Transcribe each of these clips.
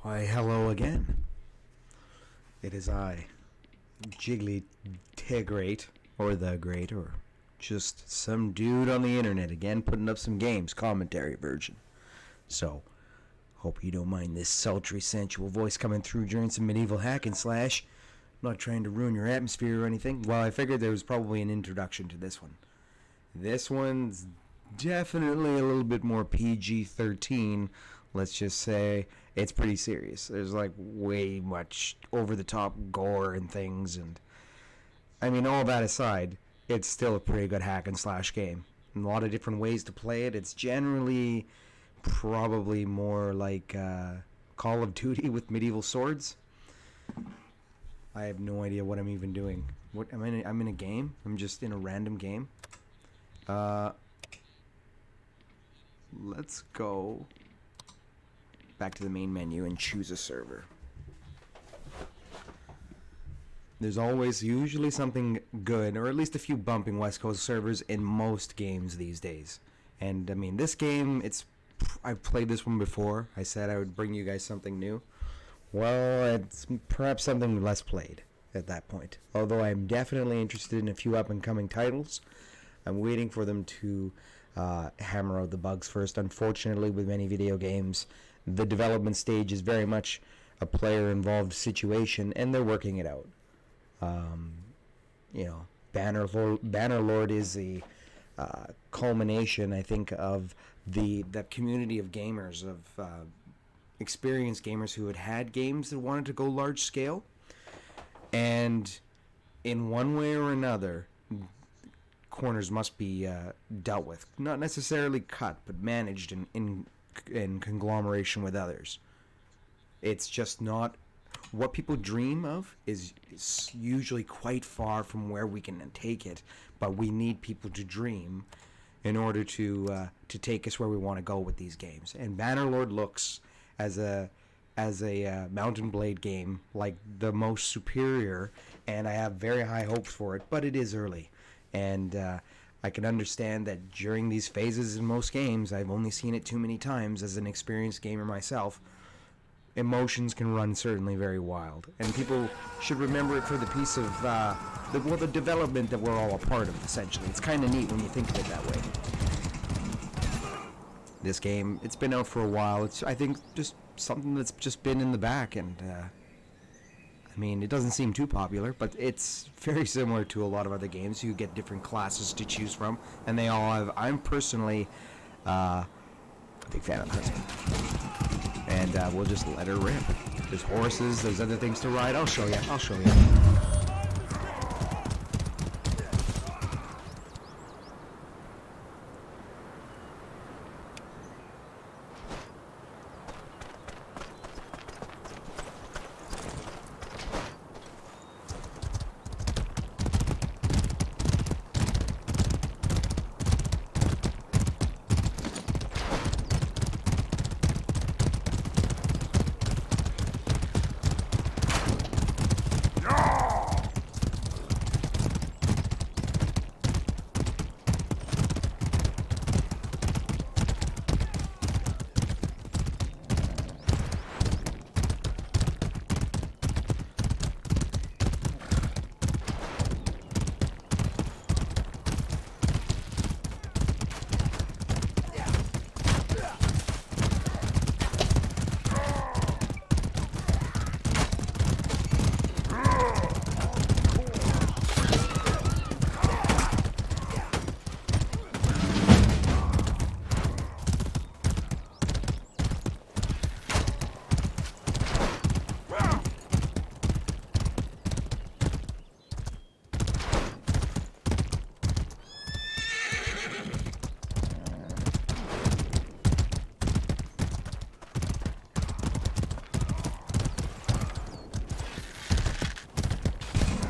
Why, hello again. It is I, Jiggly Great, or The Great, or just some dude on the internet again putting up some games, commentary version. So, hope you don't mind this sultry, sensual voice coming through during some medieval hack and slash. I'm not trying to ruin your atmosphere or anything. Well, I figured there was probably an introduction to this one. This one's definitely a little bit more PG-13. Let's just say it's pretty serious. There's like way much over-the-top gore and things, and I mean, all that aside, it's still a pretty good hack and slash game. And a lot of different ways to play it. It's generally probably more like Call of Duty with medieval swords. I have no idea what I'm even doing. What I'm in a game. I'm just in a random game. Let's go back to the main menu and choose a server. There's always usually something good, or at least a few bumping West Coast servers in most games these days. And I mean, this game, I've played this one before. I said I would bring you guys something new. Well, it's perhaps something less played at that point. Although I'm definitely interested in a few up-and-coming titles. I'm waiting for them to hammer out the bugs first. Unfortunately, with many video games, the development stage is very much a player-involved situation, and they're working it out. Bannerlord is the culmination, I think, of the community of gamers, of experienced gamers who had games that wanted to go large scale, and in one way or another, corners must be dealt with. Not necessarily cut, but managed in conglomeration with others. It's just not what people dream of is usually quite far from where we can take it, but we need people to dream in order to take us where we want to go with these games. And Bannerlord looks as a Mountain Blade game like the most superior, and I have very high hopes for it, but it is early. And I can understand that during these phases in most games, I've only seen it too many times as an experienced gamer myself, emotions can run certainly very wild. And people should remember it for the piece of, the development that we're all a part of, essentially. It's kind of neat when you think of it that way. This game, it's been out for a while. It's, I think, just something that's just been in the back, and I mean, it doesn't seem too popular, but it's very similar to a lot of other games. You get different classes to choose from, and they all have... I'm personally a big fan of the Huntsman. And we'll just let her rip. There's horses, there's other things to ride. I'll show you.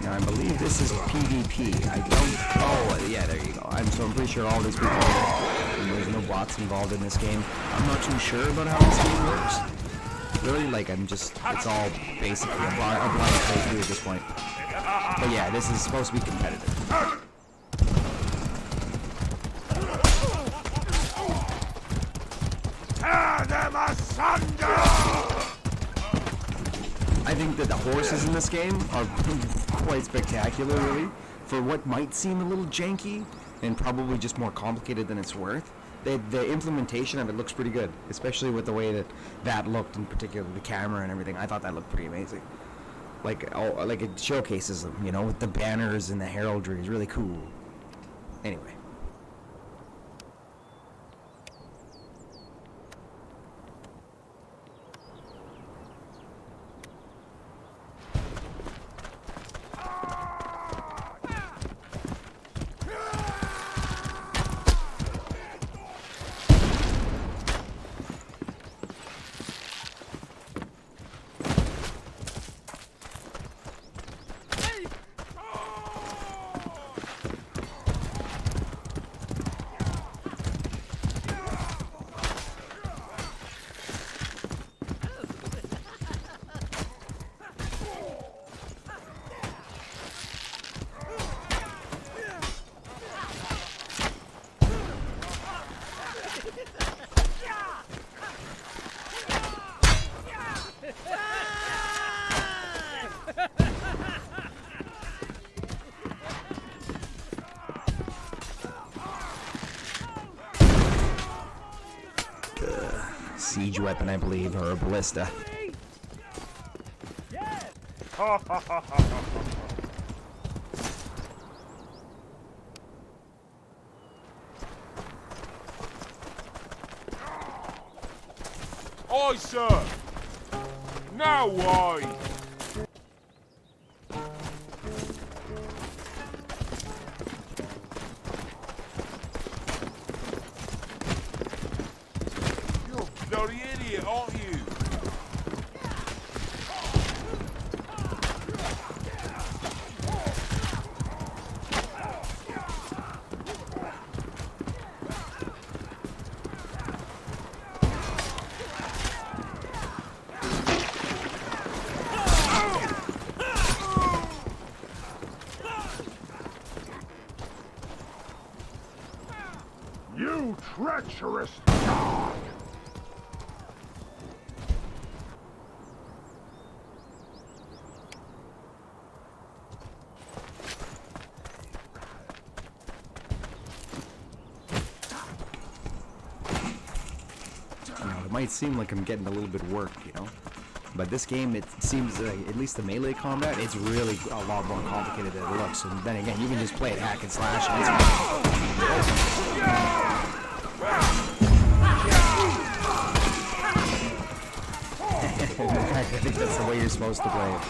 I believe this is PvP. I don't... Oh, yeah, there you go. I'm pretty sure all these people... And there's no bots involved in this game. I'm not too sure about how this game works. Really, like, I'm just... It's all basically a blind playthrough at this point. But yeah, this is supposed to be competitive. Tear them asunder! think that the horses in this game are quite spectacular, really, for what might seem a little janky and probably just more complicated than it's worth. The implementation of it looks pretty good, especially with the way that looked, in particular the camera and everything. I thought that looked pretty amazing. Like it showcases them, you know, with the banners and the heraldry. It's really cool. Anyway. Siege weapon, I believe, or a ballista. Aye, sir. Now why? You're a bloody idiot, aren't you? You treacherous dog! It might seem like I'm getting a little bit work, you know, but this game, it seems at least the melee combat, it's really a lot more complicated than it looks. And then again, you can just play it hack and slash. And I think that's the way you're supposed to play it.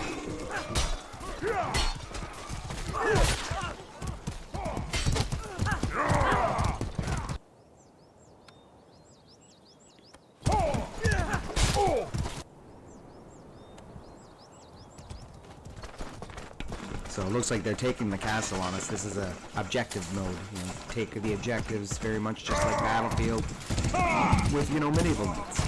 So it looks like they're taking the castle on us. This is a objective mode. You know, take the objectives very much just like Battlefield, with, you know, medieval modes.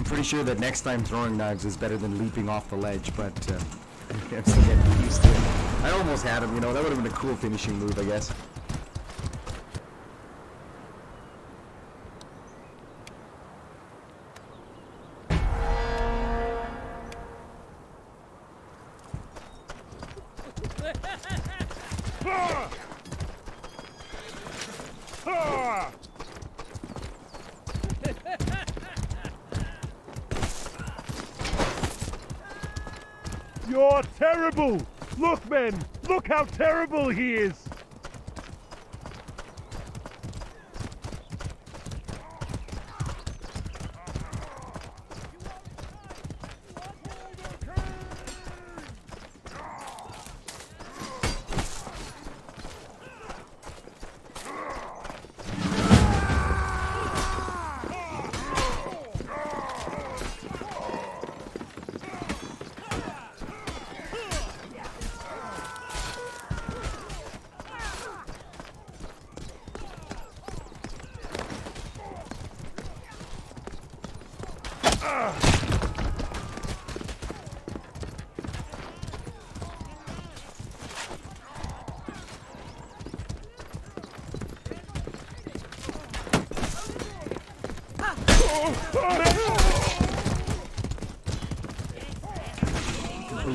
Pretty sure that next time throwing knives is better than leaping off the ledge, but I'm still getting used to it. I almost had him, you know, that would have been a cool finishing move, I guess. You're terrible! Look, men! Look how terrible he is!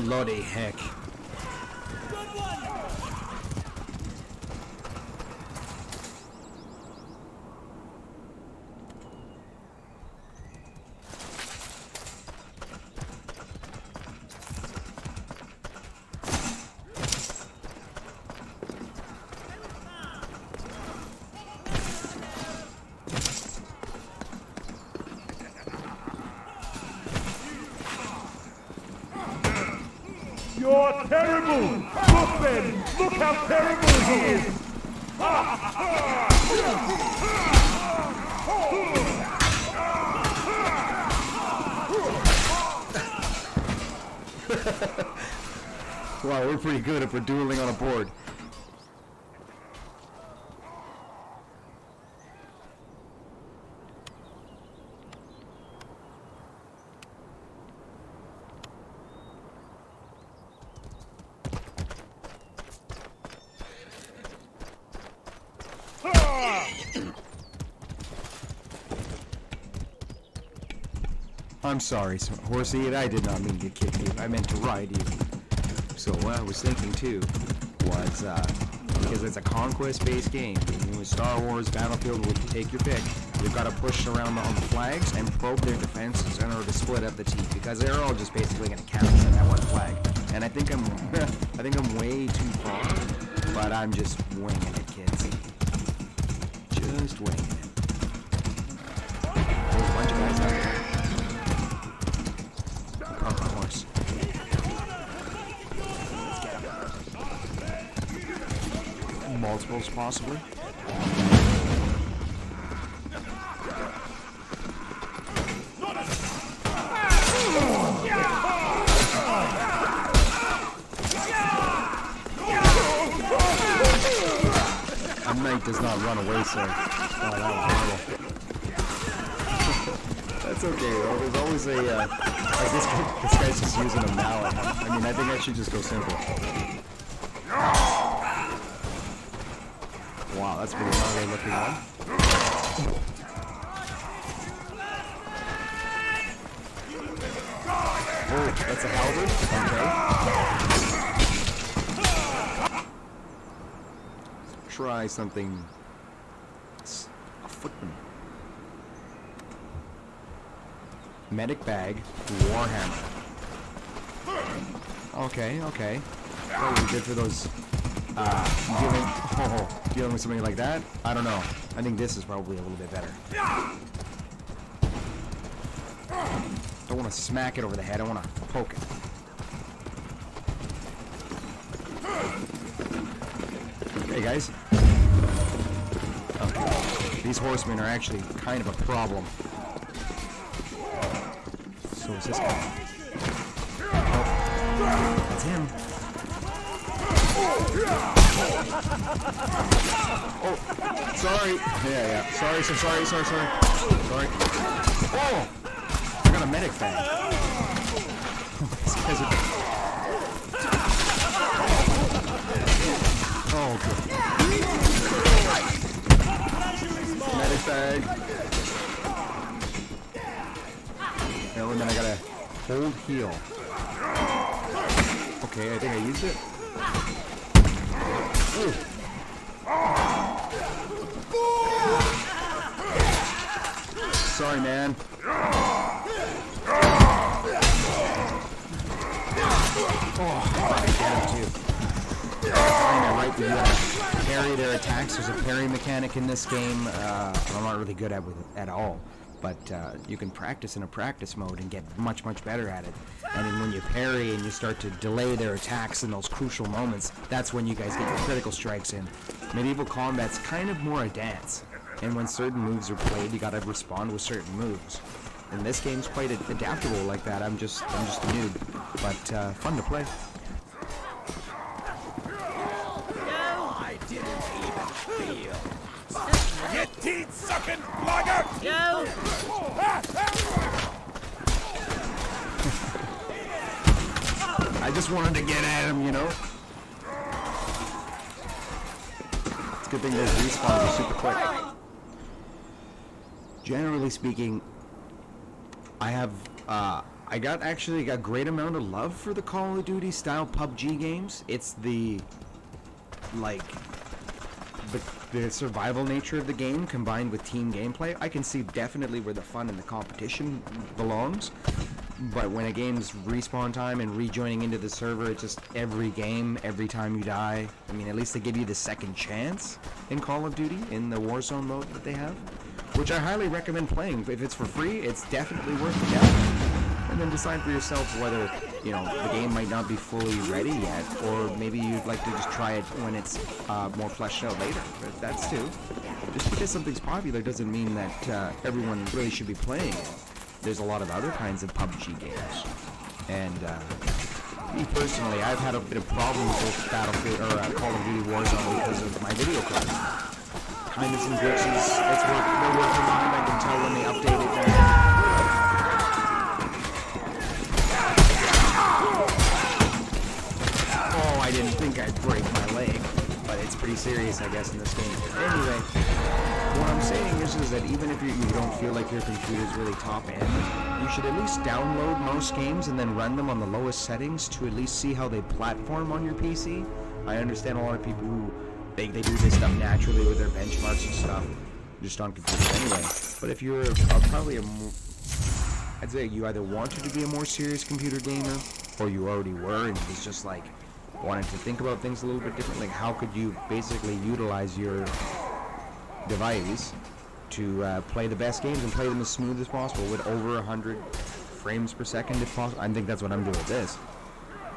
Bloody heck. You're terrible! Look, men! Look how terrible he is! Wow, we're pretty good if we're dueling on a board. I'm sorry, Horsey, I did not mean to kick you. I meant to ride you. So what I was thinking too was, because it's a conquest-based game, with Star Wars, Battlefield, take your pick. You've got to push around on the flags and probe their defenses in order to split up the team, because they're all just basically going to count on that one flag. And I think I'm way too far, but I'm just winging it, kids. Just winging it. There's a bunch of guys out there. Of course. Multiples, possibly. A knight does not run away, sir. Oh, that was horrible. That's okay, though. There's always a, like this guy's just using a mallet. I mean, I think I should just go simple. Wow, that's pretty gnarly looking on. Oh, that's a halberd? Okay. Try something. A footman. Medic bag, warhammer. Okay, okay. Probably good for those, dealing with something like that? I don't know. I think this is probably a little bit better. Don't want to smack it over the head, I want to poke it. Hey guys. Okay. These horsemen are actually kind of a problem. So is this guy? Oh, that's him. Oh, sorry. Yeah. Sorry. Oh, I got a medic bag. These guys are... Oh, good. Medic bag. No, and then I gotta hold heal. Okay, I think I used it. Ooh. Sorry, man. Oh, I get him too. Right, you parry their attacks. There's a parry mechanic in this game. I'm not really good at it at all. But you can practice in a practice mode and get much better at it. And then when you parry and you start to delay their attacks in those crucial moments, that's when you guys get your critical strikes in. Medieval combat's kind of more a dance. And when certain moves are played, you gotta respond with certain moves. And this game's quite adaptable like that. I'm just a noob, but fun to play. I didn't even feel. You teeth-sucking blogger! Yo! I just wanted to get at him, you know? It's a good thing those respawns are super quick. Generally speaking, I have, I got a great amount of love for the Call of Duty style PUBG games. It's the, like, the survival nature of the game combined with team gameplay. I can see definitely where the fun and the competition belongs. But when a game's respawn time and rejoining into the server, it's just every game, every time you die. I mean, at least they give you the second chance in Call of Duty in the Warzone mode that they have, which I highly recommend playing. If it's for free, it's definitely worth the download. And then decide for yourself whether, you know, the game might not be fully ready yet, or maybe you'd like to just try it when it's more fleshed out later. But that's too. Just because something's popular doesn't mean that everyone really should be playing it. There's a lot of other kinds of PUBG games. And me personally, I've had a bit of problems with Battlefield or Call of Duty Warzone because of my video card. Kind of some glitches. They're working on it. I can tell when they update it now. Oh, I didn't think I'd break my leg, but it's pretty serious, I guess, in this game. Anyway, what I'm saying is that even if you don't feel like your computer's really top end, you should at least download most games and then run them on the lowest settings to at least see how they platform on your PC. I understand a lot of people who they do this stuff naturally with their benchmarks and stuff, just on computers anyway. But if you're probably I'd say you either wanted to be a more serious computer gamer, or you already were, and it's just like wanted to think about things a little bit different. Like, how could you basically utilize your device to play the best games and play them as smooth as possible with over 100 frames per second if possible? I think that's what I'm doing with this.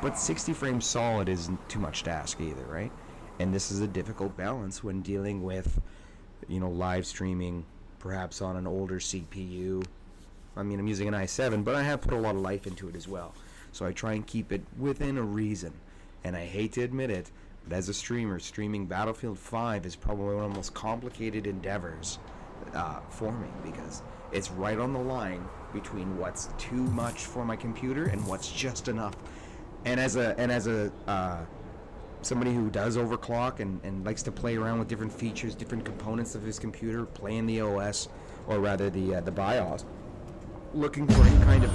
But 60 frames solid isn't too much to ask either, right? And this is a difficult balance when dealing with, you know, live streaming, perhaps on an older CPU. I mean, I'm using an i7, but I have put a lot of life into it as well. So I try and keep it within a reason. And I hate to admit it, but as a streamer, streaming Battlefield 5 is probably one of the most complicated endeavors for me, because it's right on the line between what's too much for my computer and what's just enough. And as a somebody who does overclock and likes to play around with different features, different components of his computer, playing the OS, or rather the BIOS, looking for any kind of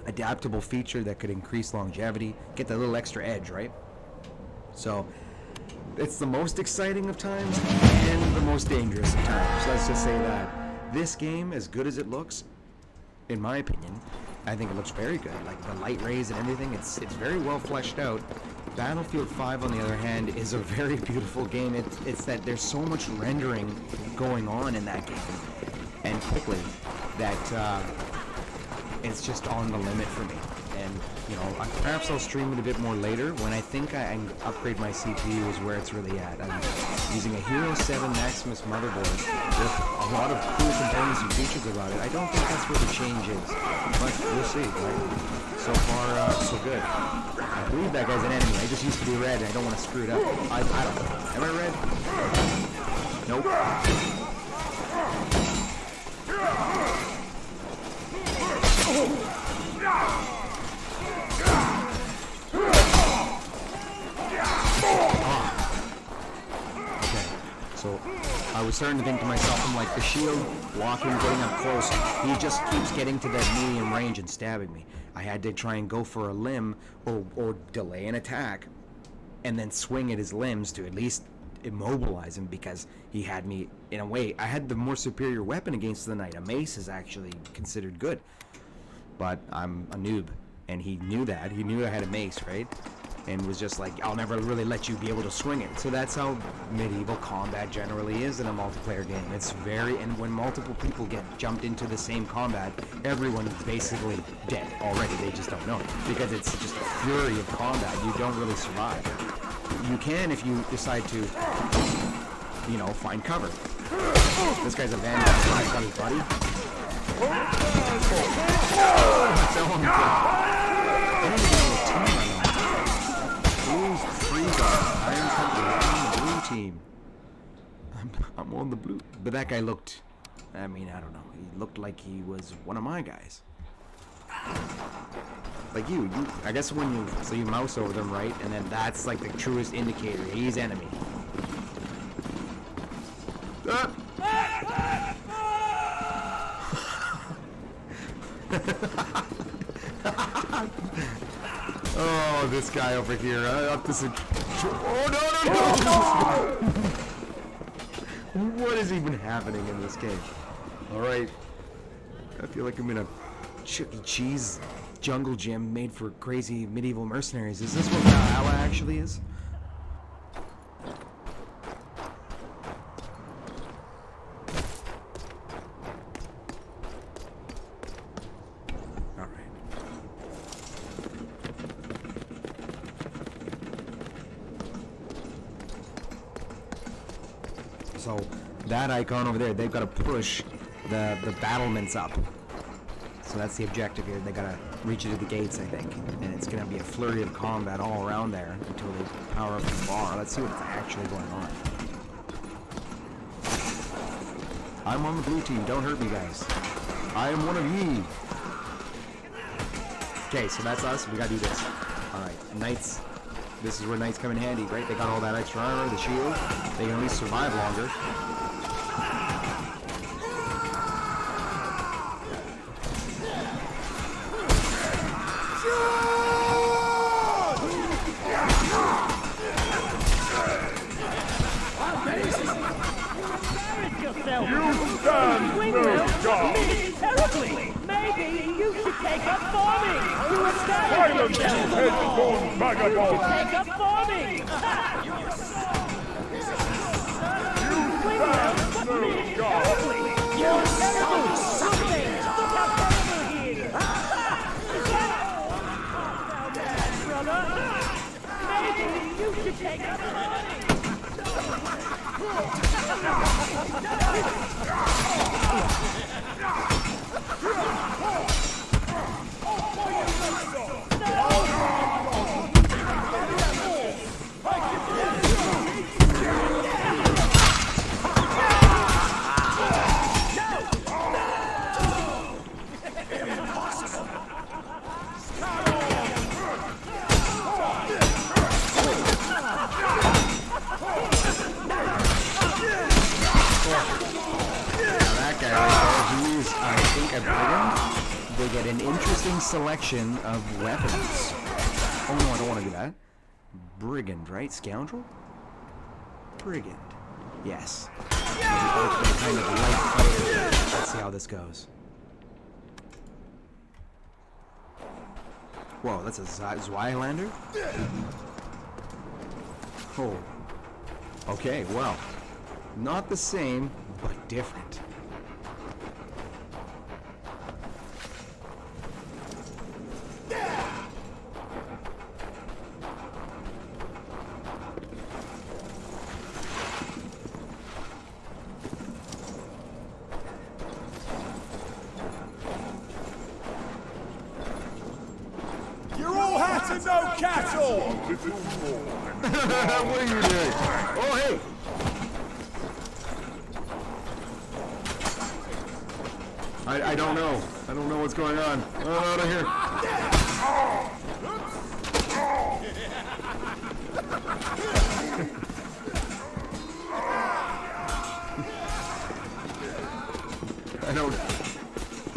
adaptable feature that could increase longevity, get that little extra edge, right? So it's the most exciting of times and the most dangerous of times. Let's just say that this game, as good as it looks, in my opinion, I think it looks very good. Like the light rays and everything, it's very well fleshed out. Battlefield 5, on the other hand, is a very beautiful game. It's that there's so much rendering going on in that game, and quickly, that it's just on the limit for me. And, you know, perhaps I'll stream it a bit more later when I think I can upgrade my CPU is where it's really at. I'm using a Hero 7 Maximus motherboard with a lot of cool components and features about it. I don't think that's where the change is, but we'll see, right? So far, so good. I believe that guy's an enemy. I just used to be red, and I don't want to screw it up. I don't know. Am I red? Nope. So I was starting to think to myself, I'm like, the shield blocking, getting up close, he just keeps getting to that medium range and stabbing me. I had to try and go for a limb or delay an attack and then swing at his limbs to at least immobilize him, because he had me, in a way, I had the more superior weapon against the knight. A mace is actually considered good, but I'm a noob, and he knew that. He knew I had a mace, right? And was just like, I'll never really let you be able to swing it. So that's how medieval combat generally is in a multiplayer game. It's and when multiple people get jumped into the same combat, everyone's basically dead already. They just don't know it, because it's just a fury of combat. You don't really survive. You can if you decide to, you know, find cover. This guy's a vandal. He's got his buddy. Team. I'm on the blue. But that guy looked, I mean, I don't know. He looked like he was one of my guys. like you, I guess when you mouse over them, right, and then that's like the truest indicator. He's enemy. Ah! Oh, this guy over here. Up this. Oh no! What is even happening in this game? All right. I feel like I'm in a Chuck E. Cheese jungle gym made for crazy medieval mercenaries. Is this what Valhalla actually is? Alright. So, that icon over there, they've got to push the battlements up. So that's the objective here. They gotta reach it to the gates, I think. And it's gonna be a flurry of combat all around there until they power up the bar. Let's see what's actually going on. I'm on the blue team. Don't hurt me, guys. I am one of ye. Okay, so that's us. We gotta do this. Alright, knights. This is where knights come in handy, right? They got all that extra armor, the shield. They can at least survive longer. You stand no chance! Terribly! Maybe you should take up farming! You Silence, you headstrong vagabond! Take up farming! You stand no chance! You're terrible! Something! Look how terrible he is! Maybe you should take up farming! They get an interesting selection of weapons. Oh no, I don't want to do that. Brigand, right? Scoundrel? Brigand. Yes. Kind of light fighter. Let's see how this goes. Whoa, that's a Zweilander? Oh. Okay, well. Not the same, but different. No cattle! What are you doing? Oh, hey! I don't know. I don't know what's going on. Oh, out of here. I don't...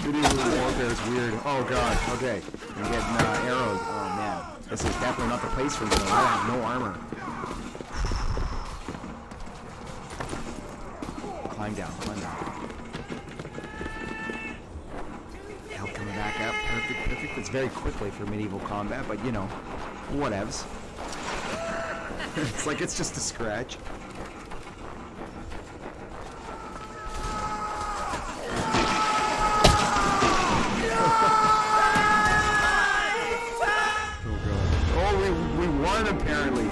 Medieval warfare is weird. Oh, God. Okay. I'm getting arrows. Oh, man. This is definitely not the place for me. I have no armor. Climb down, climb down. Help coming back up. Perfect, perfect. It's very quickly for medieval combat, but you know, whatevs. It's like it's just a scratch. Apparently.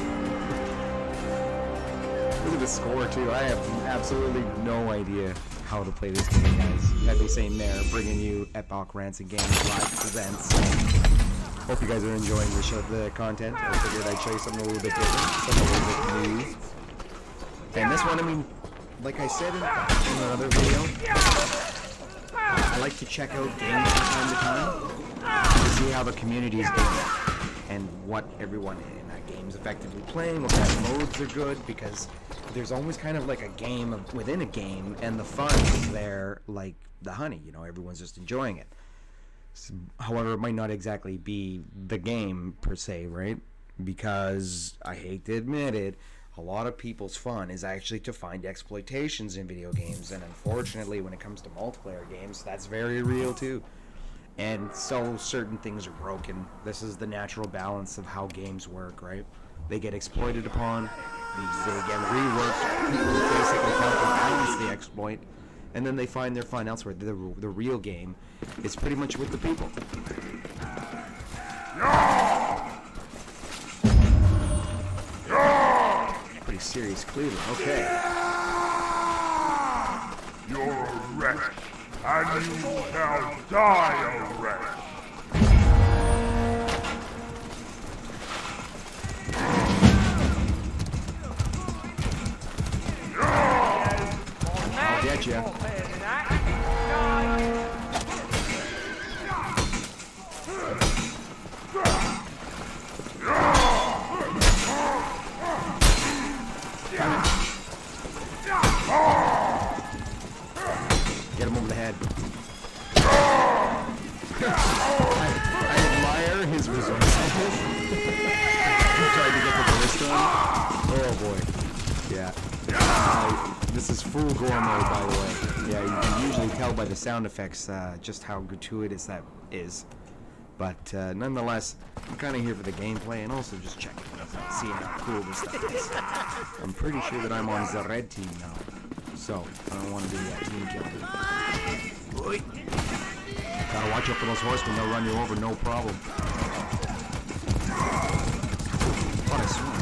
Look at the score too. I have absolutely no idea how to play this game, guys. I'd be saying there, bringing you Epoch Rancid Games Live Presents. Hope you guys are enjoying the content. I figured I'd show you something a little bit different, something a little bit new. And this one, I mean, like I said in another video, I like to check out games from time to time. to see how the community is doing and what everyone in that game is effectively playing, what kind of modes are good, because there's always kind of like a game within a game, and the fun is there, like the honey, everyone's just enjoying it. However, it might not exactly be the game per se, right? Because I hate to admit it, a lot of people's fun is actually to find exploitations in video games, and unfortunately when it comes to multiplayer games, that's very real too. And so certain things are broken. This is the natural balance of how games work, right? They get exploited upon, they get reworked, people basically counterbalance the exploit, and then they find their fun elsewhere. The real game is pretty much with the people. Pretty serious cleaving, okay. You're a wretch, and you shall die a wretch. I'll get you. Get him over the head. I admire his resourcefulness. He tried to get the ballista on. Oh boy. Yeah. This is full gore mode, by the way. Yeah, you can usually tell by the sound effects just how gratuitous that is. But nonetheless, I'm kind of here for the gameplay and also just checking it out, seeing how cool this stuff is. I'm pretty sure that I'm on the red team now, so I don't want to be team killed. Boy. Gotta watch out for those horsemen, they'll run you over, no problem. What a swing.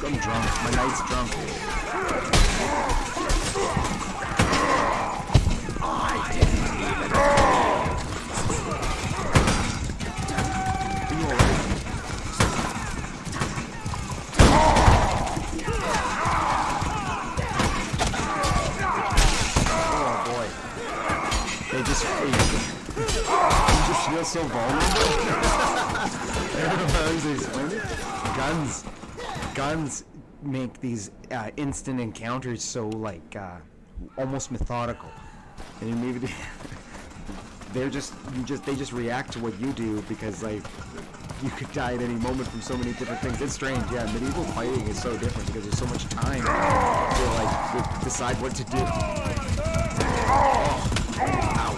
I'm drunk. My night's drunk. I didn't even know. Are you alright? Oh boy. They just you just feel so vulnerable. Guns make these instant encounters so like almost methodical, and maybe they just react to what you do, because like you could die at any moment from so many different things. It's strange, yeah. Medieval fighting is so different because there's so much time to like decide what to do. Oh, ow.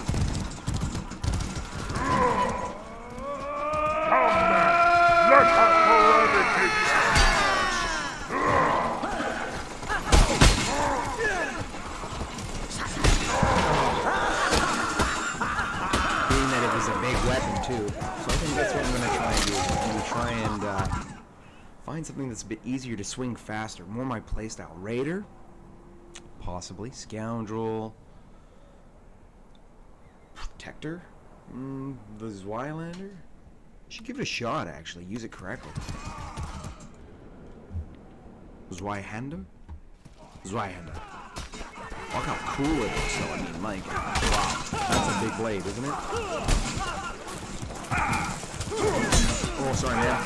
Too. So I think that's what I'm going to try and do. I'm going to try and find something that's a bit easier to swing faster. More my playstyle. Raider? Possibly. Scoundrel? Protector? The Zweilander? I should give it a shot, actually. Use it correctly. Zweihander? Zweihander. Look how cool it is, though. I mean, like, wow. That's a big blade, isn't it? Oh, sorry, man.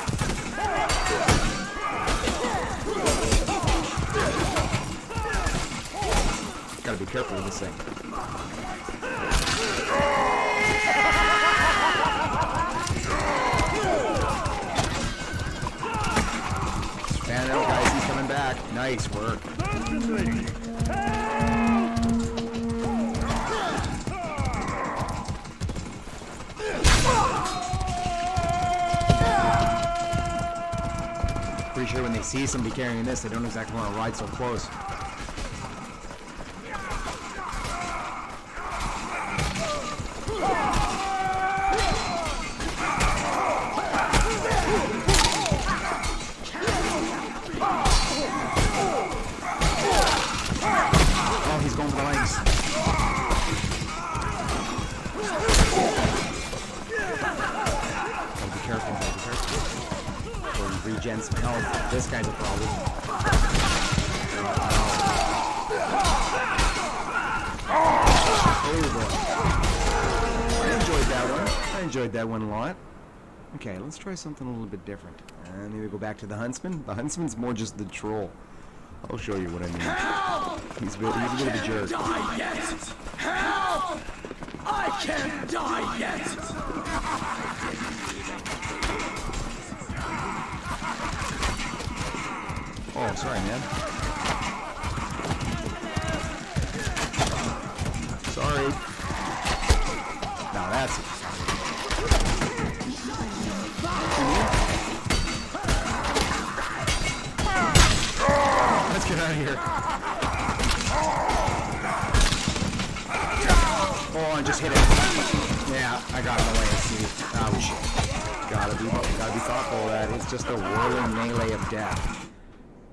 Gotta be careful with this thing. Fan out, guys. He's coming back. Nice work. Pretty sure when they see somebody carrying this, they don't exactly want to ride so close. Oh, he's going for the legs. Oh, be careful, be careful. regen some health. This guy's a problem. Oh boy. I enjoyed that one a lot. Okay, let's try something a little bit different. And maybe go back to the Huntsman. The Huntsman's more just the troll. I'll show you what I mean. He's a bit of a jerk. Die yet! Help! I can't die yet! Oh, sorry, man. Sorry. Now that's it. Let's get out of here. Oh, I just hit it. Yeah, I got in the way. See, ouch. Gotta be thoughtful of that. It's just a whirling melee of death.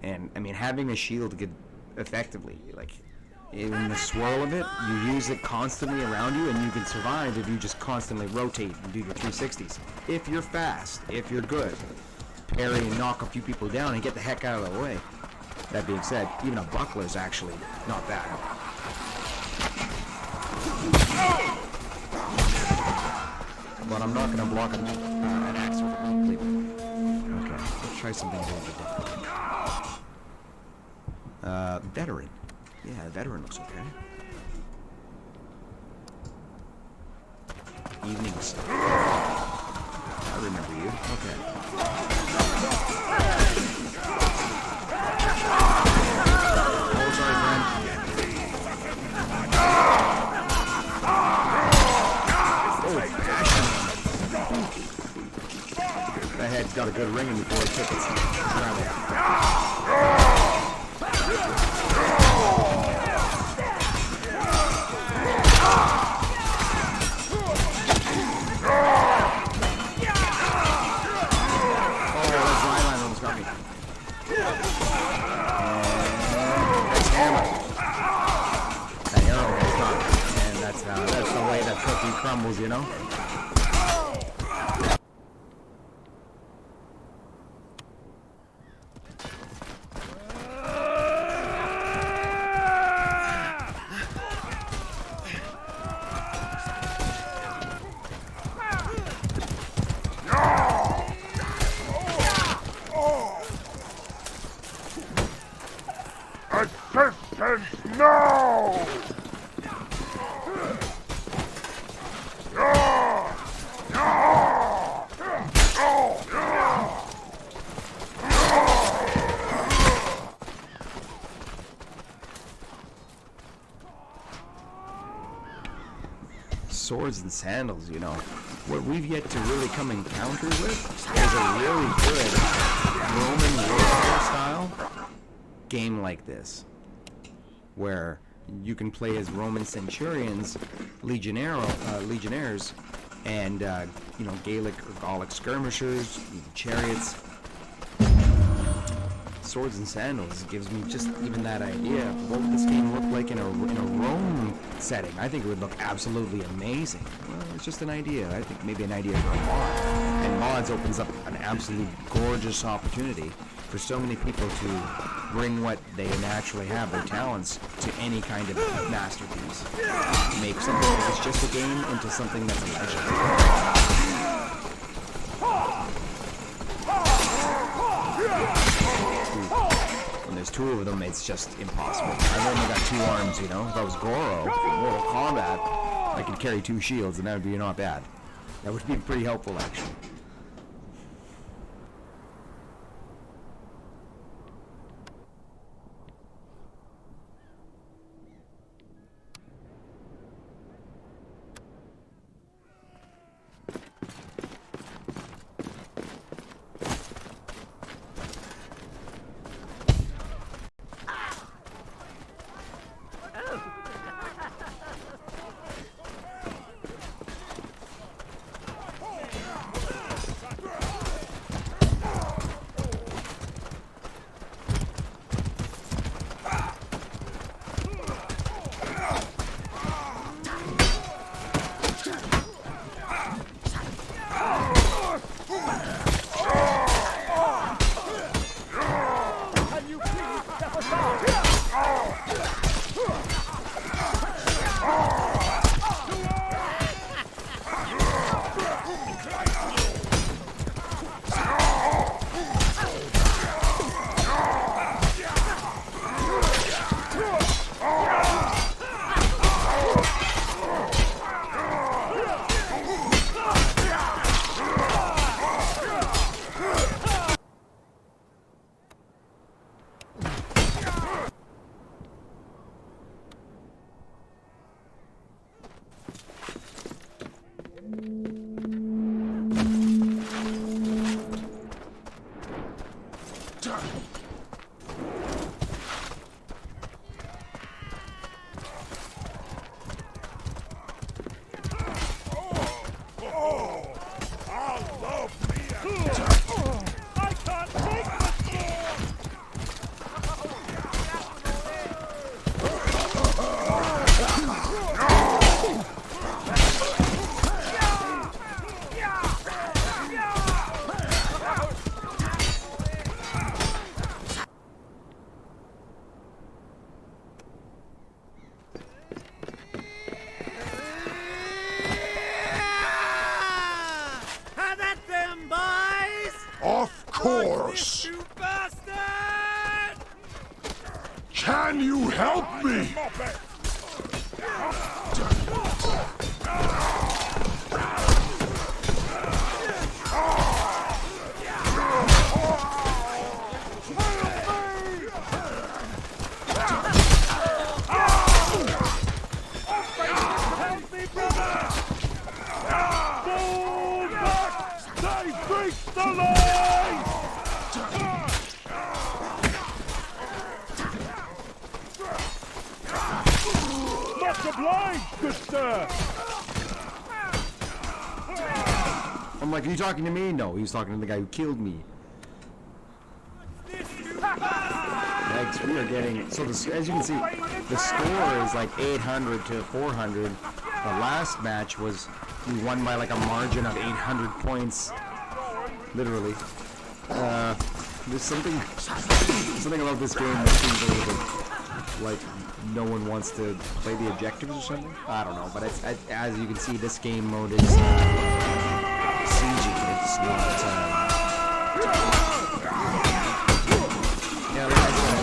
And I mean, having a shield could effectively, like, in the swirl of it, you use it constantly around you, and you can survive if you just constantly rotate and do your 360s. If you're fast, if you're good, parry and knock a few people down and get the heck out of the way. That being said, even a buckler is actually not bad. But I'm not going to block an axe with a cleaver. Okay, let's try something a little bit different. Veteran. Yeah, veteran looks okay. Evening Star. I remember you. Okay. Oh, sorry, friend. Oh, passion. That head's got a good ringing before it took its travel. That's the way that cookie crumbles, you know? Assistance, no! Swords and sandals, you know. What we've yet to really come encounter with is a really good Roman warfare style game like this, where you can play as Roman centurions, legionnaires, and you know, Gaelic or Gallic skirmishers, chariots. Swords and sandals gives me just even that idea of what would this game look like in a Rome setting. I think it would look absolutely amazing. Well, it's just an idea. I think maybe an idea for a mod. And mods opens up an absolute gorgeous opportunity for so many people to bring what they naturally have, their talents, to any kind of masterpiece. Make something that's just a game into something that's a legend. When there's two of them, it's just impossible. I've only got 2 arms, you know. If I was Goro in Mortal Kombat, I could carry 2 shields, and that would be not bad. That would be pretty helpful, actually. I can't take this more! Have at them, boys! Of course! You bastard! Can you help me? Help me, brother! Fall back! They breached the line! Much obliged, good sir! I'm like, are you talking to me? No, he was talking to the guy who killed me. Yikes, we are getting... So, as you can see, the score is like 800 to 400. The last match was... We won by like a margin of 800 points. Literally. There's something about this game that seems a little bit like no one wants to play the objectives or something. I don't know, but as you can see, this game mode is sieging. It's not. Yeah, like I said,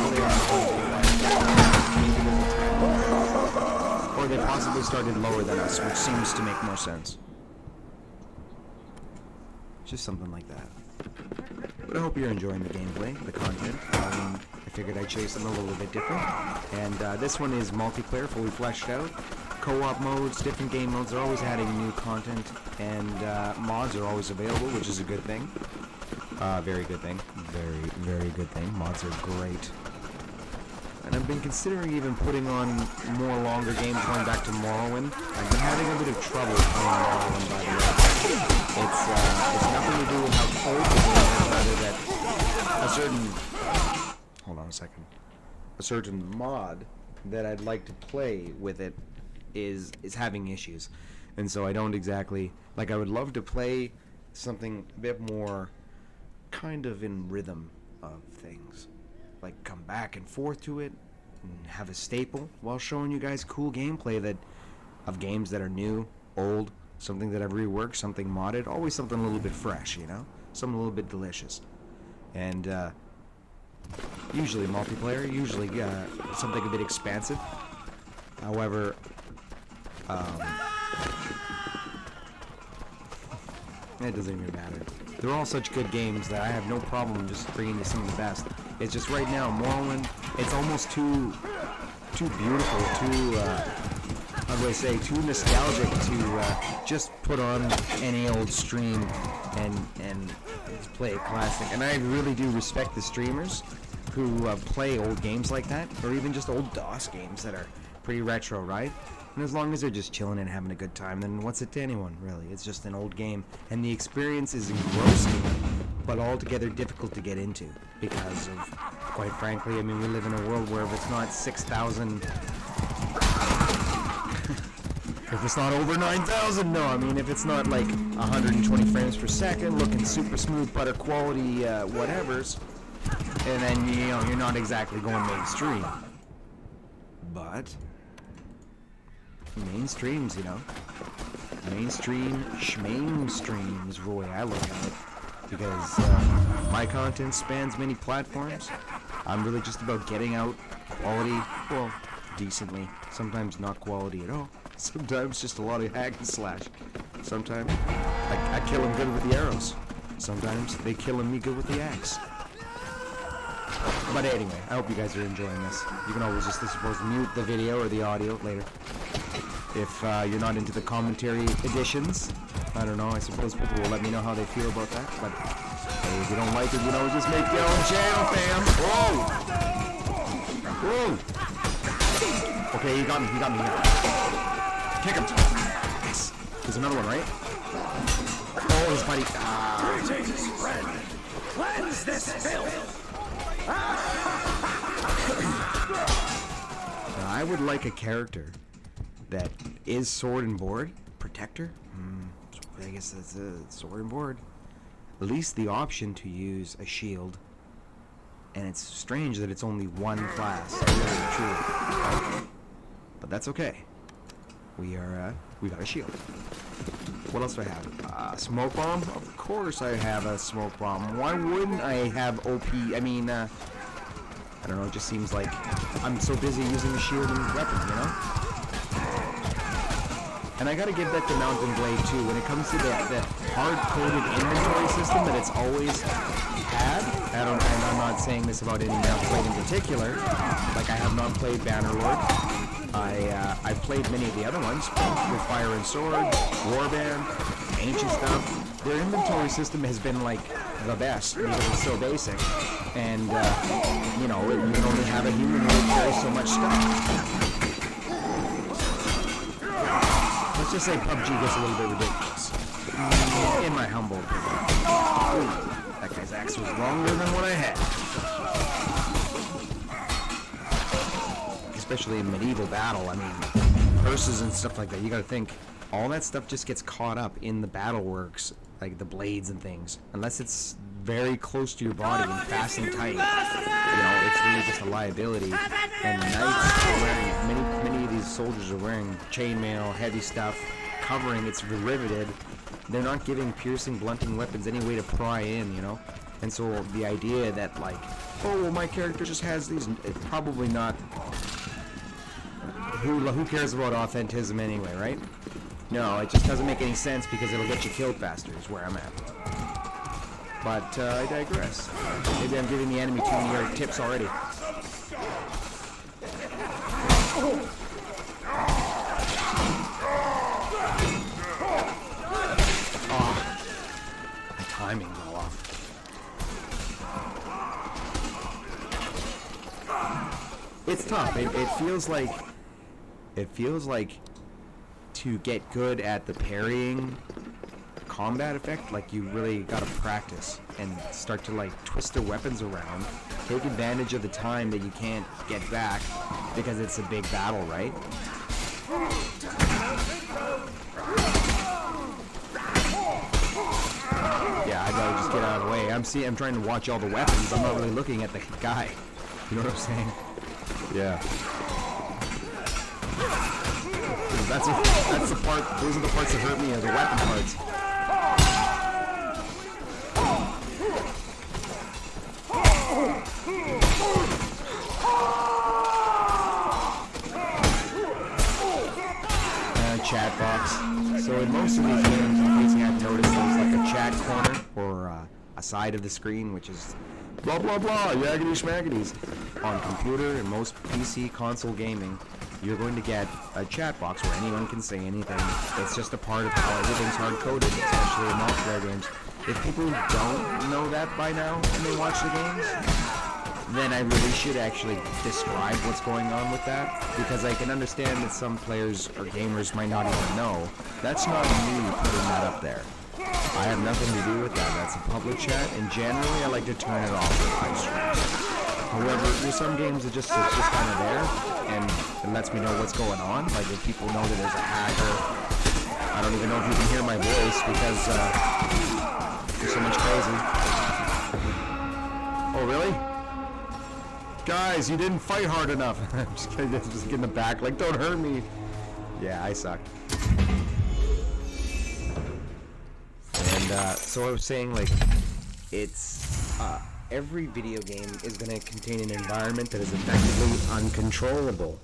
or they possibly started lower than us, which seems to make more sense. Just something like that. But I hope you're enjoying the gameplay, the content. I figured I'd show you something a little bit different. And this one is multiplayer, fully fleshed out. Co-op modes, different game modes. They're always adding new content, and mods are always available, which is a good thing. Very good thing. Very, very good thing. Mods are great. And I've been considering even putting on more longer games, going back to Morrowind. I've been having a bit of trouble playing Morrowind, by the way. It's nothing to do with how old the game is, rather that a certain... Hold on a second. A certain mod that I'd like to play with it is having issues. And so I don't exactly... Like, I would love to play something a bit more kind of in rhythm of things. Like, come back and forth to it and have a staple while showing you guys cool gameplay of games that are new, old, something that I've reworked, something modded, always something a little bit fresh, you know? Something a little bit delicious. And usually multiplayer, usually something a bit expansive. However, it doesn't even matter. They're all such good games that I have no problem just bringing you some of the best. It's just right now, Morrowind, it's almost too beautiful, how do I say, too nostalgic to just put on any old stream and just play a classic. And I really do respect the streamers who play old games like that, or even just old DOS games that are pretty retro, right? And as long as they're just chilling and having a good time, then what's it to anyone, really? It's just an old game. And the experience is engrossing, but altogether difficult to get into. Because of, quite frankly, I mean, we live in a world where if it's not 6,000... if it's not over 9,000, no, I mean, if it's not like 120 frames per second, looking super smooth, butter quality, whatevers, and then, you know, you're not exactly going mainstream. But... mainstreams, you know. Mainstream schmainstream is the way I look at it. Because my content spans many platforms. I'm really just about getting out quality, well, decently. Sometimes not quality at all. Sometimes just a lot of hack and slash. Sometimes I kill them good with the arrows. Sometimes they killing me good with the axe. But anyway, I hope you guys are enjoying this. You can always just, I suppose, mute the video or the audio later. If you're not into the commentary editions, I don't know, I suppose people will let me know how they feel about that, but Hey, if you don't like it, you know, just make your own channel, fam. Whoa! Whoa! Okay, he got me. Kick him. Yes. There's another one, right? Oh, his buddy. Greetings, friend. Cleanse this filth. Now, I would like a character that is sword and board. Protector? I guess that's a sword and board. At least the option to use a shield. And it's strange that it's only one class, really, truly. But that's okay. We got a shield. What else do I have? Smoke bomb? Of course I have a smoke bomb. Why wouldn't I have OP? I mean, I don't know, it just seems like I'm so busy using the shield and weapon, you know? And I gotta give that to Mountain Blade too. When it comes to the hard-coded inventory system that it's always had, and I'm not saying this about any Mountain Blade in particular, like I have not played Bannerlord. I've played many of the other ones with Fire and Sword, Warband, ancient stuff. Their inventory system has been like the best because it's so basic, and you know, you can only have a human who carries so much stuff. Let's just say PUBG gets a little bit ridiculous, in my humble opinion. Ooh, that guy's axe was longer than what I had. Especially in medieval battle, I mean, curses and stuff like that, you gotta think, all that stuff just gets caught up in the battle works, like the blades and things, unless it's very close to your body and fast and tight. You know, it's really just a liability. And knights are wearing, many of these soldiers are wearing chainmail, heavy stuff, covering, it's riveted. They're not giving piercing, blunting weapons any way to pry in, you know? And so the idea that like, oh, well, my character just has these, it's probably not. Who cares about authentism anyway, right? No, it just doesn't make any sense because it'll get you killed faster is where I'm at. But I digress. Maybe I'm giving the enemy too many tips already. Oh, my timing fell off. It's tough. It feels like to get good at the parrying combat effect, like you really gotta practice and start to like twist their weapons around, take advantage of the time that you can't get back because it's a big battle, right? Yeah, I gotta just get out of the way. I'm trying to watch all the weapons. I'm not really looking at the guy. You know what I'm saying? Yeah. That's the part. Those are the parts that hurt me, are the weapon parts. Chat box. So in most of these games, in case you hadn't noticed, there's like a chat corner or a side of the screen, which is blah blah blah, yaggity schmaggities. On computer and most PC console gaming, you're going to get a chat box where anyone can say anything. It's just a part of how everything's hard-coded, especially in multiplayer games. If people don't know that by now when they watch the games, then I really should actually describe what's going on with that, because I can understand that some players or gamers might not even know. That's not me putting that up there. I have nothing to do with that. That's a public chat, and generally I like to turn it off with live streams. However, there's some games that it's just kind of there, and it lets me know what's going on. Like if people know that there's a hacker, I don't even know if you can hear my voice because there's so much crazy. Oh really? Guys, you didn't fight hard enough. I'm just kidding, just get in the back, like don't hurt me. Yeah, I suck. And so I was saying, like, it's every video game is going to contain an environment that is effectively uncontrollable.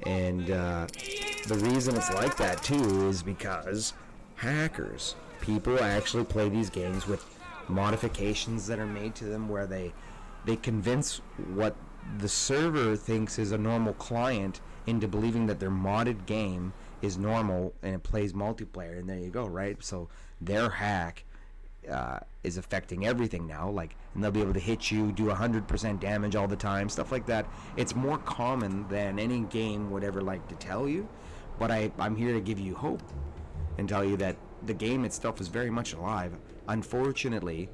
And the reason it's like that too is because hackers, people actually play these games with modifications that are made to them where they convince what the server thinks is a normal client into believing that their modded game is normal and it plays multiplayer, and there you go, right? So their hack is affecting everything now. Like, and they'll be able to hit you, do 100% damage all the time, stuff like that. It's more common than any game would ever like to tell you. But I'm here to give you hope and tell you that the game itself is very much alive. Unfortunately,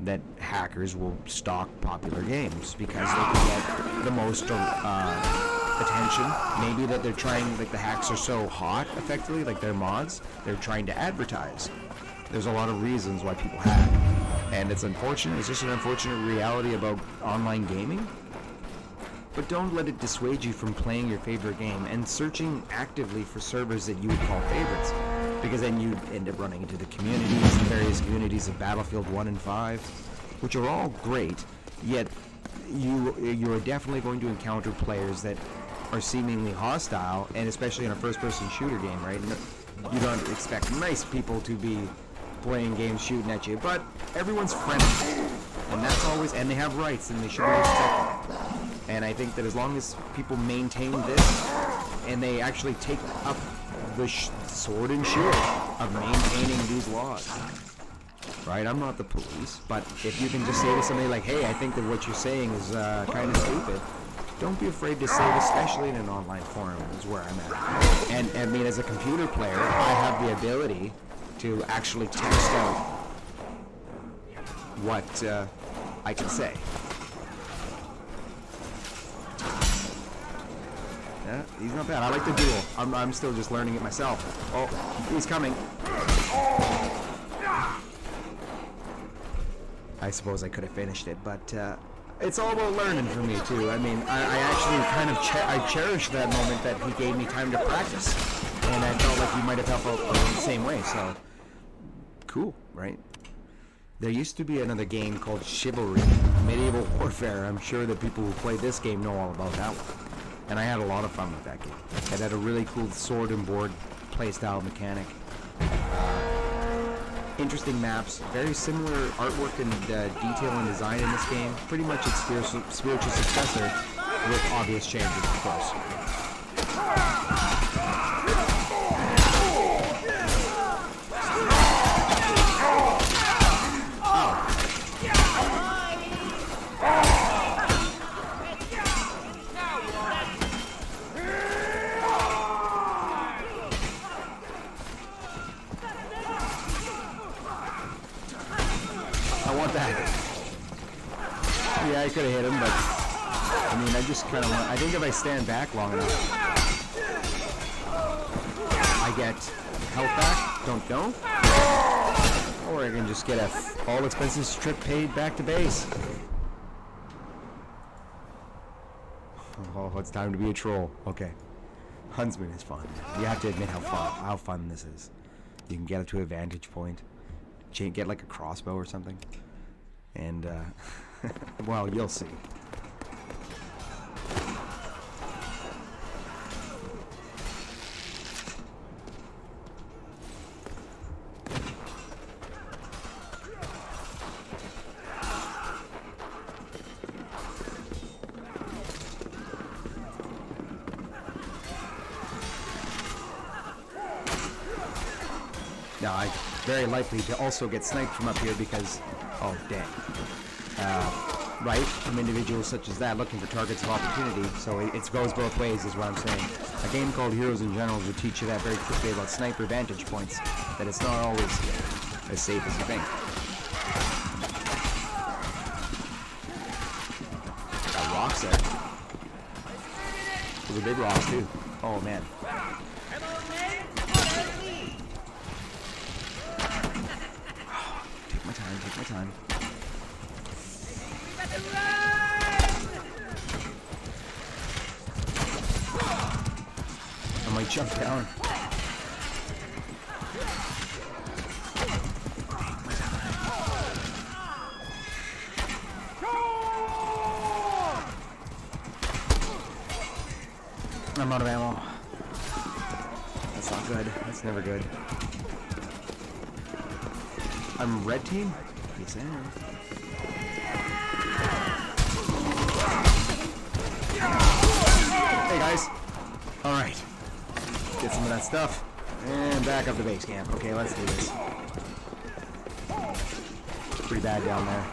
that hackers will stalk popular games because they can get the most attention. Maybe that they're trying, like the hacks are so hot, effectively, like their mods, they're trying to advertise. There's a lot of reasons why people hack, and it's unfortunate. It's just an unfortunate reality about online gaming. But don't let it dissuade you from playing your favorite game and searching actively for servers that you would call favorites, because then you end up running into the communities, the various communities of Battlefield 1 and 5, which are all great, yet you are definitely going to encounter players that are seemingly hostile, and especially in a first-person shooter game, right? You don't expect nice people to be playing games shooting at you, but everyone's friendly, and that's always, and they have rights, and they should be respected. And I think that as long as people maintain this, and they actually take up the sword and shield of maintaining these laws, right? I'm not the police, but if you can just say to somebody like, hey, I think that what you're saying is kind of stupid, don't be afraid to say it, especially in an online forum is where I'm at. And I mean, as a computer player, I have the ability to actually text out what I can say. Yeah, he's not bad. I like the duel. I'm still just learning it myself. Oh, he's coming. I suppose I could have finished it, but it's all about learning for me too. I mean, I actually kind of I cherished that moment that he gave me time to practice, and I felt like he might have helped out the same way. So cool, right? There used to be another game called Chivalry, Medieval Warfare. I'm sure that people who play this game know all about that one. And I had a lot of fun with that game. It had a really cool sword and board playstyle mechanic. Interesting maps, very similar artwork and detail and design in this game. Pretty much its spiritual successor, with obvious changes, of course. Yeah, I could have hit him, but I mean, I just kind of want. I think if I stand back long enough, I get health back. Don't. Or I can just get a all expenses trip paid back to base. Oh, it's time to be a troll. Okay, Huntsman is fun. You have to admit how fun this is. You can get up to a vantage point, get like a crossbow or something, and. Well, you'll see. Now, I'm very likely to also get sniped from up here because, oh, dang. Right, from individuals such as that looking for targets of opportunity, so it goes both ways is what I'm saying. A game called Heroes and Generals will teach you that very quickly about sniper vantage points, that it's not always as safe as you think. Got rocks there. Those are big rocks too. Oh man. Take my time. I might jump down. I'm out of ammo. That's not good. That's never good. I'm red team? Yes, I am. Hey guys. Alright. Get some of that stuff. And back up to base camp. Okay, let's do this. pretty bad down there.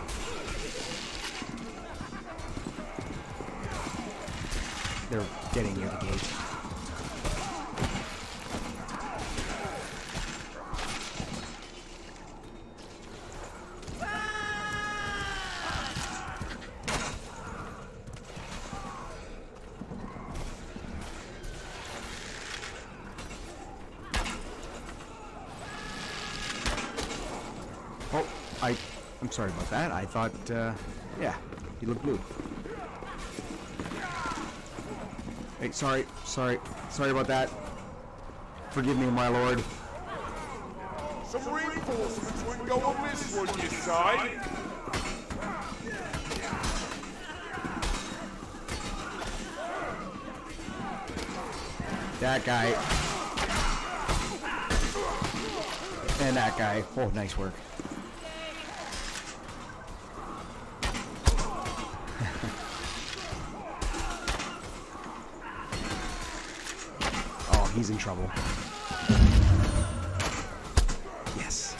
They're getting near the gate. Oh, I'm sorry about that. I thought, yeah, he looked blue. Hey, sorry about that. Forgive me, my lord. Some reinforcements wouldn't go amiss, would you say? That guy. And that guy. Oh, nice work. Oh, he's in trouble. Yes.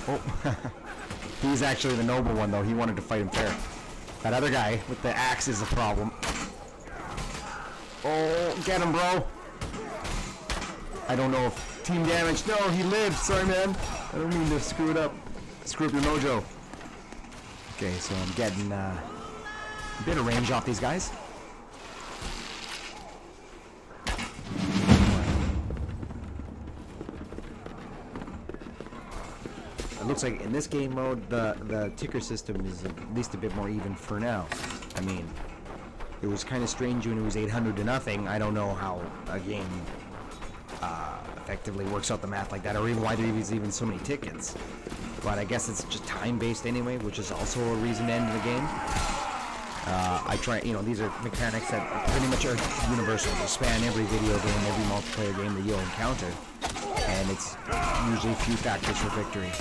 Oh. He's actually the noble one, though. He wanted to fight him fair. That other guy with the axe is the problem. Oh, get him, bro. I don't know if team damage. No, he lived. Sorry, man. I don't mean to screw it up. Screw up your mojo. Okay, so I'm getting a bit of range off these guys. It looks like in this game mode, the ticker system is at least a bit more even for now. I mean, it was kind of strange when it was 800-0. I don't know how a game effectively works out the math like that, or even why there's even so many tickets. But I guess it's just time-based anyway, which is also a reason to end the game. These are mechanics that pretty much are universal. They span every video game, every multiplayer game that you'll encounter. And it's usually few factors for victory.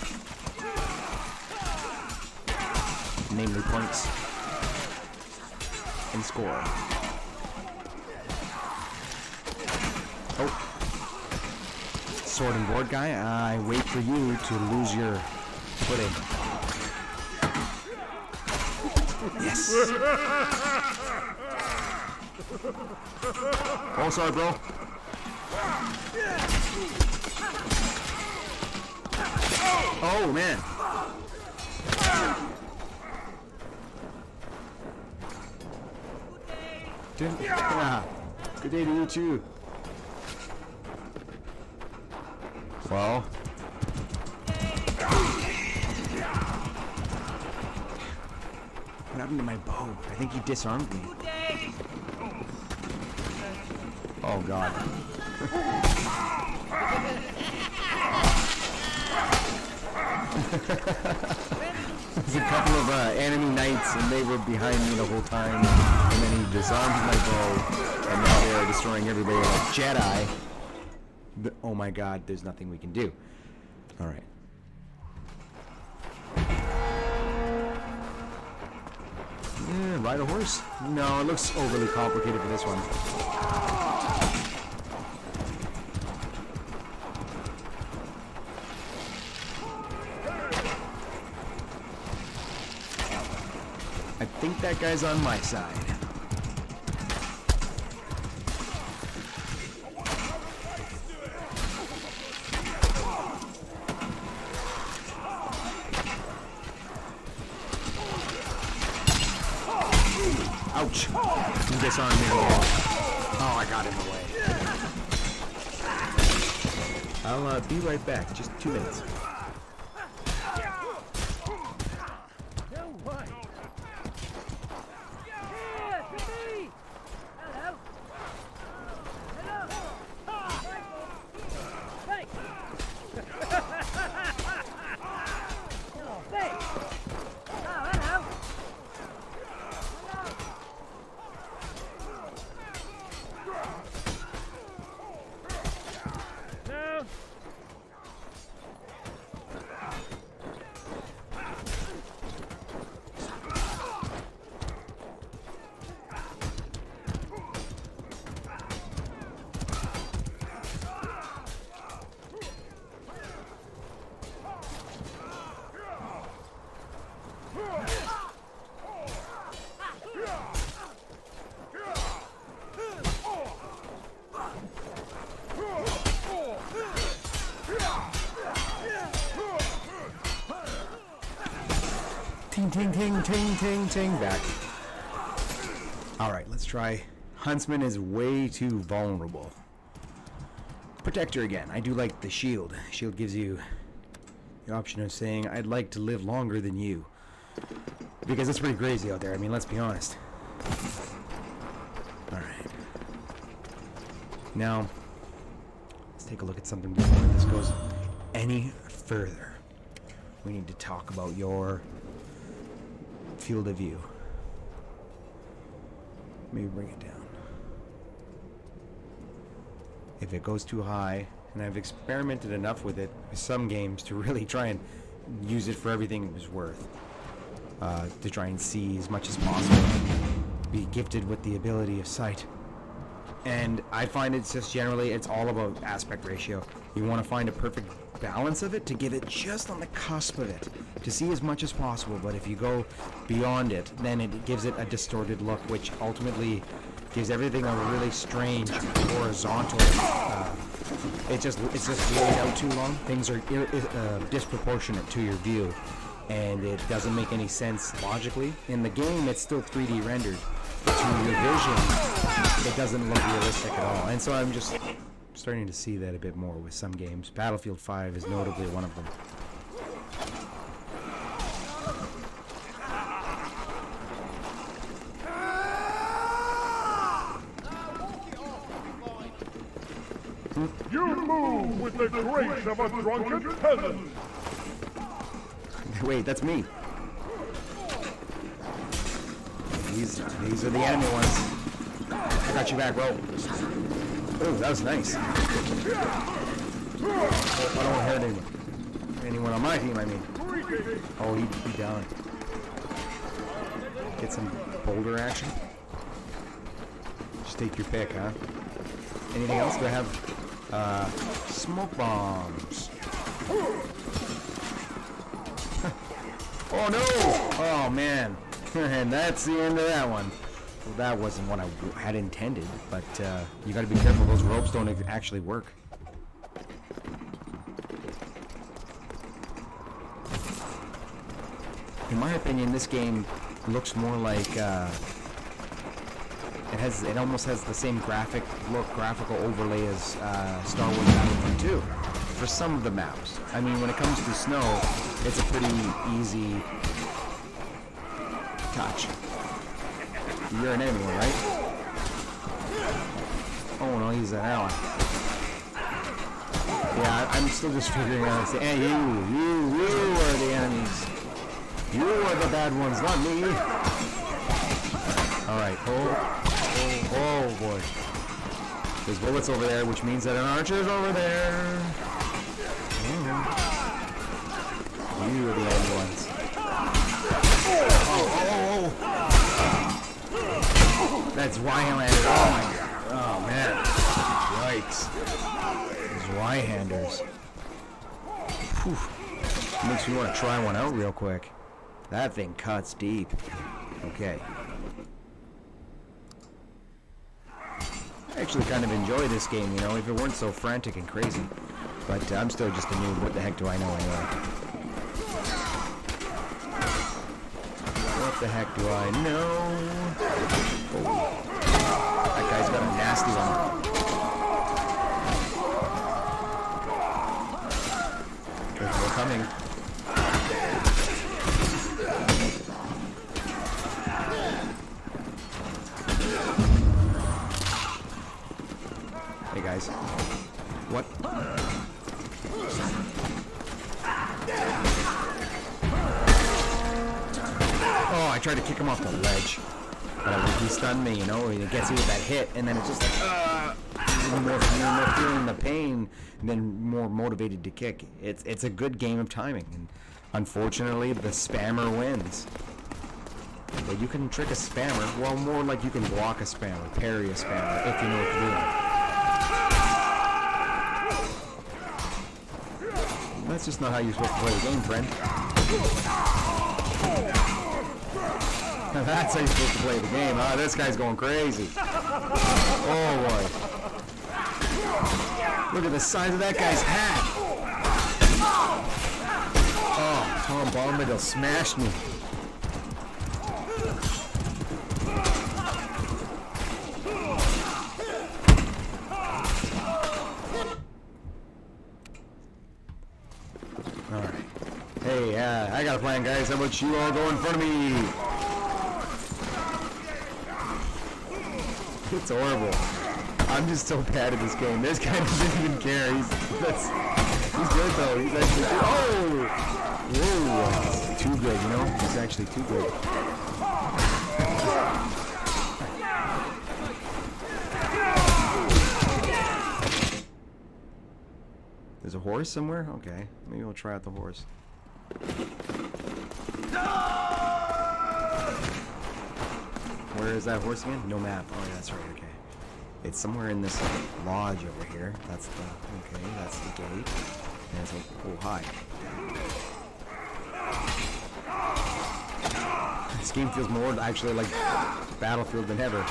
Namely points and score. Oh. Sword and board guy, I wait for you to lose your footing. Yes! Oh, sorry, bro. Oh, man. Yeah. Good day to you, too. Well. What happened to my bow? I think he disarmed me. Oh, God. There's a couple of enemy knights, and they were behind me the whole time. And then he disarmed my bow, and now they're destroying everybody like Jedi. Oh my God, there's nothing we can do. All right. Yeah, ride a horse? No, it looks overly complicated for this one. I think that guy's on my side. Ouch! He disarmed me again. Oh, I got in the way. I'll be right back. Just 2 minutes. Ting, ting, ting, ting, ting, ting. Back. Alright, let's try. Huntsman is way too vulnerable. Protector again. I do like the shield. Shield gives you the option of saying, I'd like to live longer than you. Because it's pretty crazy out there. I mean, let's be honest. Alright. Now, let's take a look at something before this goes any further. We need to talk about your field of view. Maybe bring it down. If it goes too high, and I've experimented enough with it with some games to really try and use it for everything it was worth, to try and see as much as possible, be gifted with the ability of sight. And I find it's just generally, it's all about aspect ratio. You want to find a perfect balance of it to give it just on the cusp of it, to see as much as possible. But if you go beyond it, then it gives it a distorted look, which ultimately gives everything a really strange horizontal. It's just laid out too long. Things are disproportionate to your view, and it doesn't make any sense logically. In the game, it's still 3D rendered. To your vision, it doesn't look realistic at all. And so I'm just starting to see that a bit more with some games. Battlefield 5 is notably one of them. You move with the grace of a drunken peasant. Wait, that's me. These are the enemy ones. I got you back, bro. Oh, that was nice. I don't want to hurt anyone on my team, I mean. Oh, he down. Get some boulder action. Just take your pick, huh? Anything else? Do I have smoke bombs? Oh no! Oh man. And that's the end of that one. Well, that wasn't what I had intended, but you gotta be careful, those ropes don't actually work. In my opinion, this game looks more like it almost has the same graphical overlay as Star Wars Battlefront 2 for some of the maps. I mean, when it comes to snow, it's a pretty easy touch. You're an enemy, right? Oh no, he's an ally. Yeah, I'm still just figuring out. Hey, you are the enemies. You are the bad ones, not me. All right. Oh boy. There's bullets over there, which means that an archer's over there. You are the enemy ones. Oh. That's Y-handers. Oh my god. Oh man. Yikes. These Y-handers. Makes me want to try one out real quick. That thing cuts deep. Okay. I actually kind of enjoy this game, you know, if it weren't so frantic and crazy. But I'm still just a noob. What the heck do I know anyway? What the heck do I know? Oh. That guy's got a nasty one. They're coming. Hey guys. What? Oh, I tried to kick him off the ledge. But he stunned me, you know, and it gets you with that hit, and then it's just like, you're more feeling the pain, and then more motivated to kick. It's a good game of timing, and unfortunately, the spammer wins. But you can trick a spammer, well, more like you can block a spammer, parry a spammer, if you know what to do. That's just not how you're supposed to play the game, friend. That's how you're supposed to play the game. Ah, this guy's going crazy. Oh boy. Look at the size of that guy's hat. Oh, Tom Bombadil smashed me. Yeah, I got a plan, guys. How about you all go in front of me? It's horrible. I'm just so bad at this game. This guy doesn't even care. He's good though. He's actually good. Oh! Whoa! Too good, you know? He's actually too good. There's a horse somewhere? Okay. Maybe we'll try out the horse. Where is that horse again? No map. Oh, yeah, that's right. Okay. It's somewhere in this lodge over here. That's the... Okay, that's the gate. And it's like... Oh, hi. This game feels more actually like Battlefield than ever.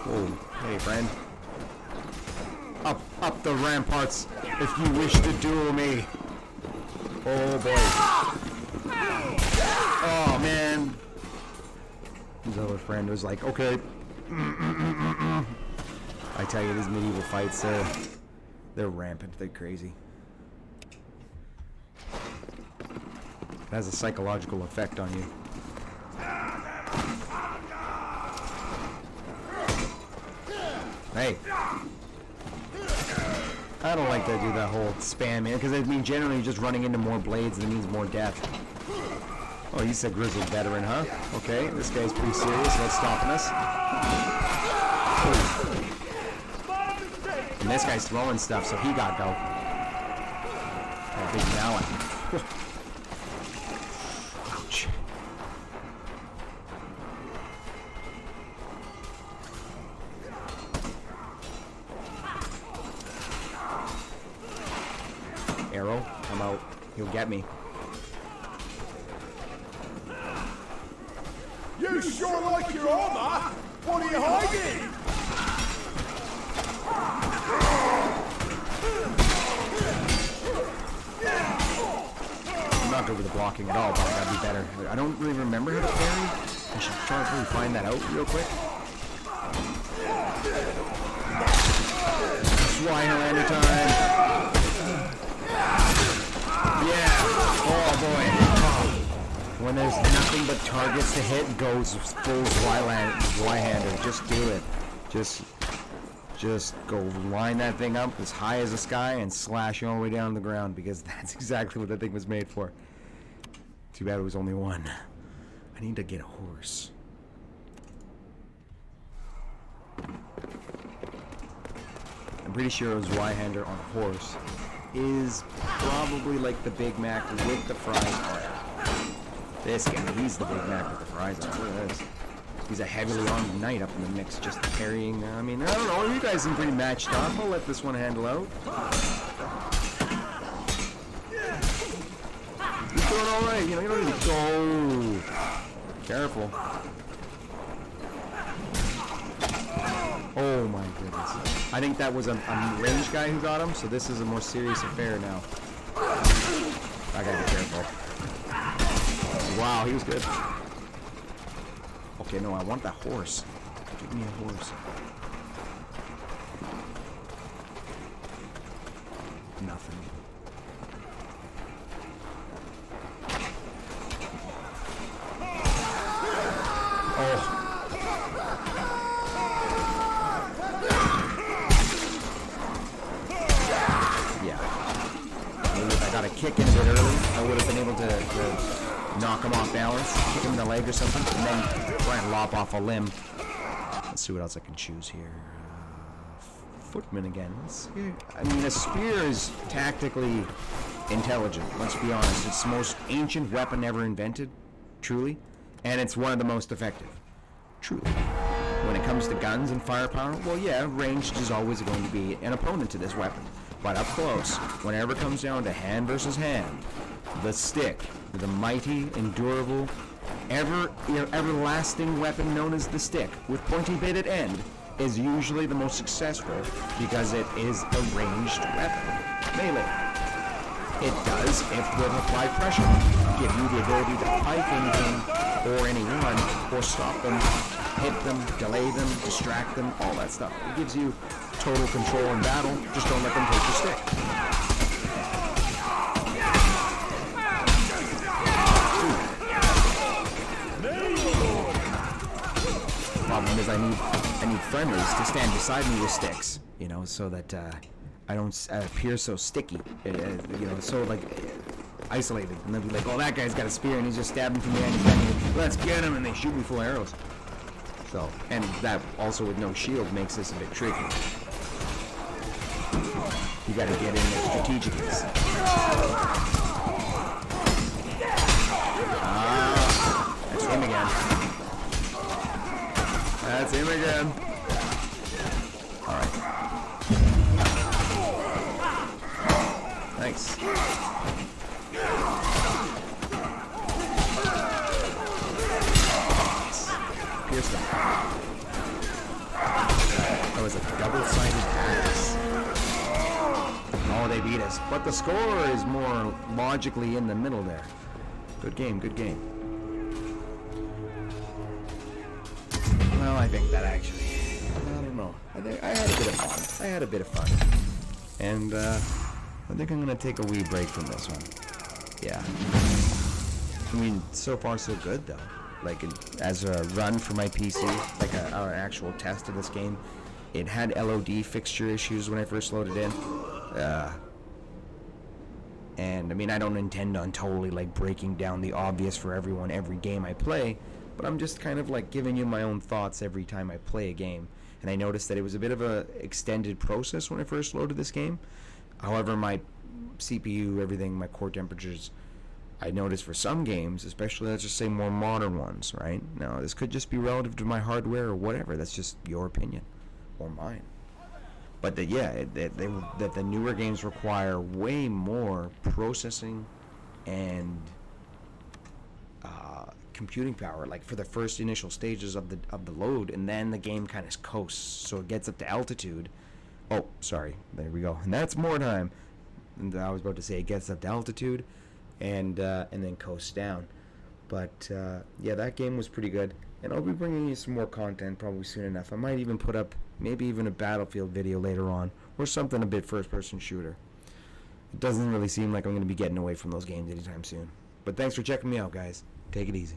Whoa. Hey, friend. Up the ramparts if you wish to duel me. Oh, boy. Oh, man. His other friend was like, okay. I tell you, these medieval fights, they're rampant. They're crazy. It has a psychological effect on you. Hey. I don't like to do that whole spam, man, because I mean, generally just running into more blades that means more death. Oh, he's a grizzled veteran, huh? Okay, this guy's pretty serious about stopping us. And this guy's throwing stuff, so he got go. That big mallet. Ouch. Arrow, I'm out. He'll get me. You sure like your armor? What are you hiding? I'm not good with the blocking at all, but I gotta be better. I don't really remember how to parry. I should try to really find that out real quick. Swinelander time. Yeah. Oh boy. When there's nothing but targets to hit, goes full Zweihander. Just do it. Just go line that thing up as high as the sky and slash it all the way down to the ground, because that's exactly what that thing was made for. Too bad it was only one. I need to get a horse. I'm pretty sure a Zweihander on a horse is probably like the Big Mac with the fries on it. This guy, he's the Big Mac with the fries on it. Look at this. He's a heavily armed knight up in the mix, just carrying. I mean, I don't know. You guys seem pretty matched up. I'll let this one handle out. You're doing all right. You know, you don't need to go. Careful. Oh my goodness. I think that was a ranged guy who got him, so this is a more serious affair now. I gotta be careful. Wow, he was good. Okay, no, I want that horse. Give me a horse. Nothing. Oh. Yeah. Maybe if I got a kick in a bit early, I would have been able to knock him off balance, kick him in the leg or something, and then try and lop off a limb. Let's see what else I can choose here. Footman again. I mean, a spear is tactically intelligent, let's be honest. It's the most ancient weapon ever invented, truly, and it's one of the most effective, truly. When it comes to guns and firepower, well, yeah, ranged is always going to be an opponent to this weapon. But up close, whenever it comes down to hand versus hand, the stick, the mighty, endurable, everlasting weapon known as the stick, with pointy bladed end, is usually the most successful because it is a ranged weapon. Melee. It does, if with applied pressure, give you the ability to pike anything or anyone, or stop them, hit them, delay them, distract them, all that stuff. It gives you total control in battle. Just don't let them take your stick. game is I need friendlies to stand beside me with sticks, you know, so that I don't appear so sticky, you know, so like isolated. And they'll be like, oh, that guy's got a spear and he's just stabbing from the end. Let's get him, and they shoot me full of arrows. So, and that also with no shield makes this a bit tricky. You gotta get in there strategically. That's him again. That's him again. Alright. Nice. Pierced him. That was a double-sided axe. Oh, they beat us. But the score is more logically in the middle there. Good game, good game. Well, I think that actually, I don't know. I think I had a bit of fun. I had a bit of fun. And I think I'm going to take a wee break from this one. Yeah. I mean, so far so good though. Like as a run for my PC, like an actual test of this game, it had LOD fixture issues when I first loaded in. And I mean, I don't intend on totally like breaking down the obvious for everyone every game I play, but I'm just kind of like giving you my own thoughts every time I play a game. And I noticed that it was a bit of a extended process when I first loaded this game. However, my CPU, everything, my core temperatures, I noticed for some games, especially let's just say more modern ones, right? Now, this could just be relative to my hardware or whatever. That's just your opinion or mine. But that, yeah, that the newer games require way more processing and computing power, like for the first initial stages of the load, and then the game kind of coasts, so it gets up to altitude. Oh, sorry, there we go, and that's more time. And I was about to say it gets up to altitude, and then coasts down. But yeah, that game was pretty good, and I'll be bringing you some more content probably soon enough. I might even put up maybe even a Battlefield video later on, or something a bit first-person shooter. It doesn't really seem like I'm going to be getting away from those games anytime soon. But thanks for checking me out, guys. Take it easy.